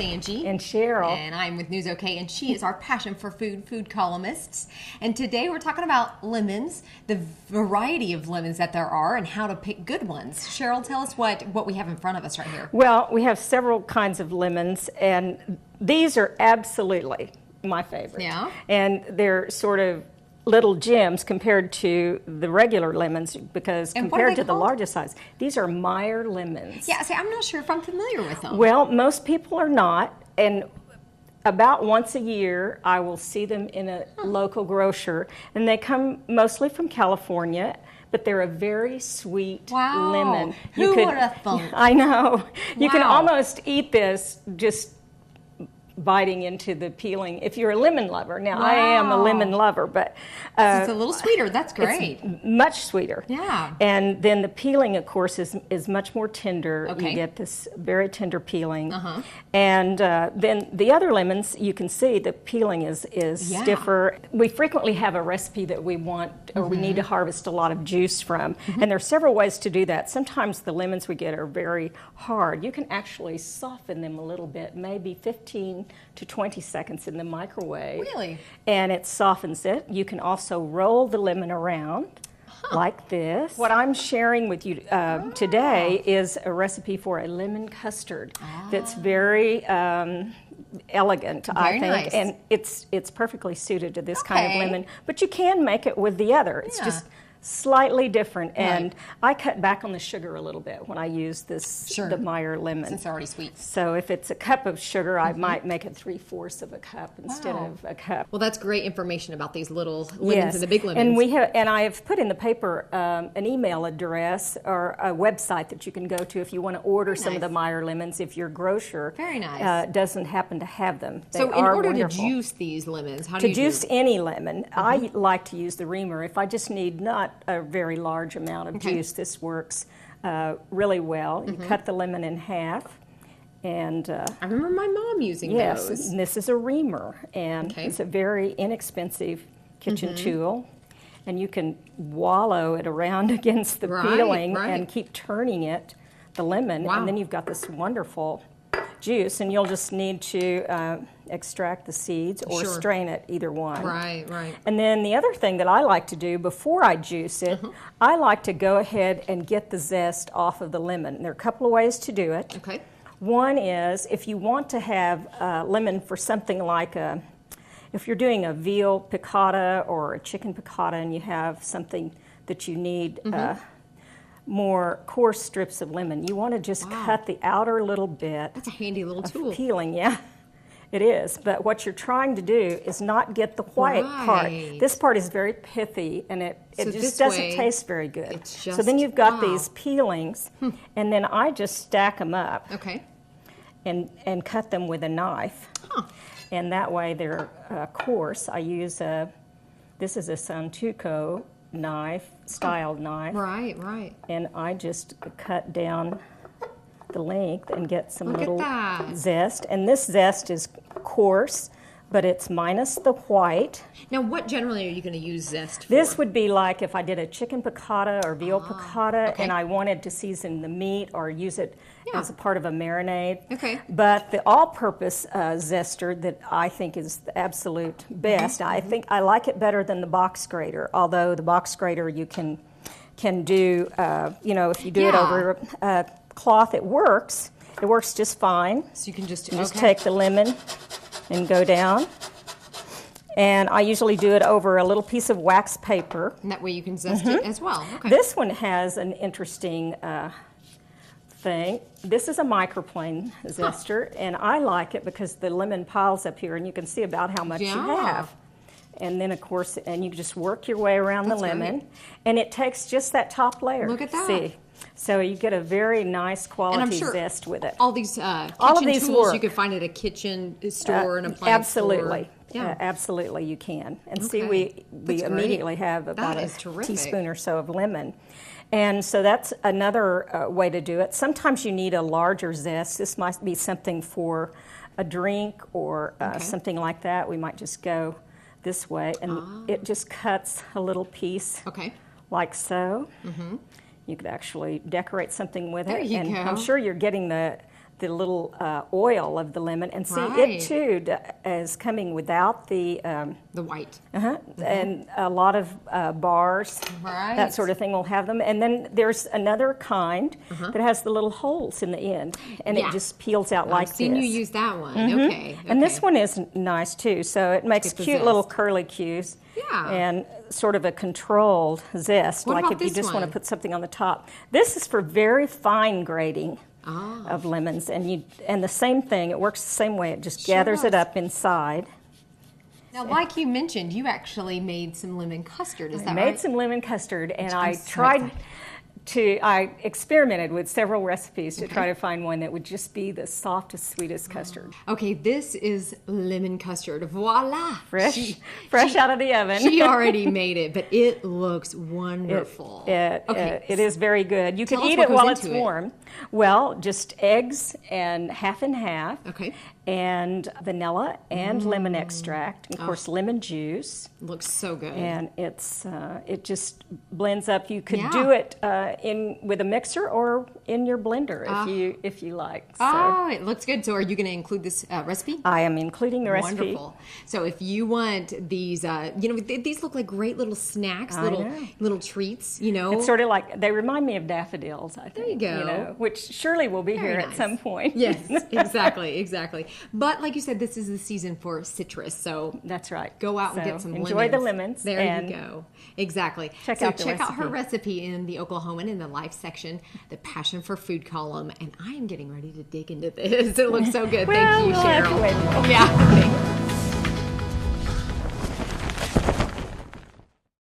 Angie. And Sherrel. And I'm with News OK, and she is our passion for food columnists. And today we're talking about lemons, the variety of lemons that there are, and how to pick good ones. Sherrel, tell us what we have in front of us right here. Well, we have several kinds of lemons, and these are absolutely my favorite. Yeah. And they're sort of little gems compared to the regular lemons, because compared to the largest size, these are Meyer lemons. Yeah, see, I'm not sure if I'm familiar with them. Well, most people are not, and about once a year I will see them in a local grocer, and they come mostly from California, but they're a very sweet lemon. Who would have thought? I know. You can almost eat this just biting into the peeling if you're a lemon lover. Now, I am a lemon lover, but so it's a little sweeter. That's great. It's much sweeter. Yeah. And then the peeling, of course, is much more tender. Okay. You get this very tender peeling. And then the other lemons, you can see the peeling is stiffer. We frequently have a recipe that we want or we need to harvest a lot of juice from. And there are several ways to do that. Sometimes the lemons we get are very hard. You can actually soften them a little bit, maybe 15 to 20 seconds in the microwave. Really? And it softens it. You can also roll the lemon around like this. What I'm sharing with you today is a recipe for a lemon custard that's very elegant, I think. Nice. And it's perfectly suited to this kind of lemon. But you can make it with the other. It's just slightly different, and I cut back on the sugar a little bit when I use this the Meyer lemon. It's already sweet. So if it's a cup of sugar, I might make it 3/4 of a cup instead of a cup. Well, that's great information about these little lemons and the big lemons. And I have put in the paper an email address or a website that you can go to if you want to order some of the Meyer lemons if your grocer doesn't happen to have them. They so in order wonderful. to juice these lemons, how do you juice any lemon, I like to use the reamer. If I just need not a very large amount of juice, this works really well. You cut the lemon in half, and I remember my mom using those. Yes, and this is a reamer, and it's a very inexpensive kitchen tool, and you can wallow it around against the peeling and keep turning it, the lemon, and then you've got this wonderful juice, and you'll just need to extract the seeds or strain it, either one. Right. And then the other thing that I like to do before I juice it, I like to go ahead and get the zest off of the lemon. And there are a couple of ways to do it. Okay. One is if you want to have lemon for something like if you're doing a veal piccata or a chicken piccata and you have something that you need more coarse strips of lemon, you want to just cut the outer little bit. That's a handy little tool. Peeling, it is. But what you're trying to do is not get the white part. This part is very pithy, and it just doesn't taste very good. So then you've got these peelings, and then I just stack them up and cut them with a knife. And that way they're coarse. I use this is a Santuco knife, styled knife. Right. And I just cut down the length and get some little zest. And this zest is coarse, but it's minus the white. Now, what generally are you going to use zest for? This would be like if I did a chicken piccata or veal piccata and I wanted to season the meat or use it as a part of a marinade. But the all-purpose zester that I think is the absolute best, I think I like it better than the box grater, although the box grater you can do, if you do it over cloth, it works just fine. So you can just take the lemon and go down, and I usually do it over a little piece of wax paper, and that way you can zest it as well. This one has an interesting thing. This is a microplane zester, and I like it because the lemon piles up here and you can see about how much you have. And then, of course, and you just work your way around the lemon, and it takes just that top layer. Look at that. See? So you get a very nice quality zest with it. All these kitchen tools you could find at a kitchen store and appliance store. Absolutely you can. And see, we immediately have about a teaspoon or so of lemon. And so that's another way to do it. Sometimes you need a larger zest. This might be something for a drink or something like that. We might just go this way, and it just cuts a little piece like so. You could actually decorate something with it. There you go. I'm sure you're getting the the little oil of the lemon, and see it too is coming without the white. And a lot of bars, that sort of thing will have them. And then there's another kind that has the little holes in the end, and it just peels out like this. I've seen you use that one. Okay. And this one is nice too. So it makes cute little curly cues. Yeah. And sort of a controlled zest, what like if you just want to put something on the top. This is for very fine grating of lemons, and the same thing. It works the same way. It just gathers it up inside. Now, like you mentioned, you actually made some lemon custard. Is that right? I made some lemon custard, and I experimented with several recipes to try to find one that would just be the softest, sweetest custard. Okay, this is lemon custard. Voila! Fresh out of the oven. She already made it, but it looks wonderful. It is very good. You can eat it while it's warm. Well, just eggs and half and half. Okay. And vanilla and lemon extract, and of course lemon juice. Looks so good. And it just blends up. You could do it with a mixer or in your blender if you like. So. It looks good. So are you going to include this recipe? I am including the recipe. Wonderful. So if you want these, these look like great little snacks, little treats. It's sort of like they remind me of daffodils. I think. There you go. Which surely will be here at some point. Yes, exactly. But like you said, this is the season for citrus, so that's right. Go out and get some lemons. Enjoy the lemons. There you go. Exactly. Check out her recipe in the Oklahoman in the Life section, the Passion for Food column, and I am getting ready to dig into this. It looks so good. Thank you, Sherrel. Yeah.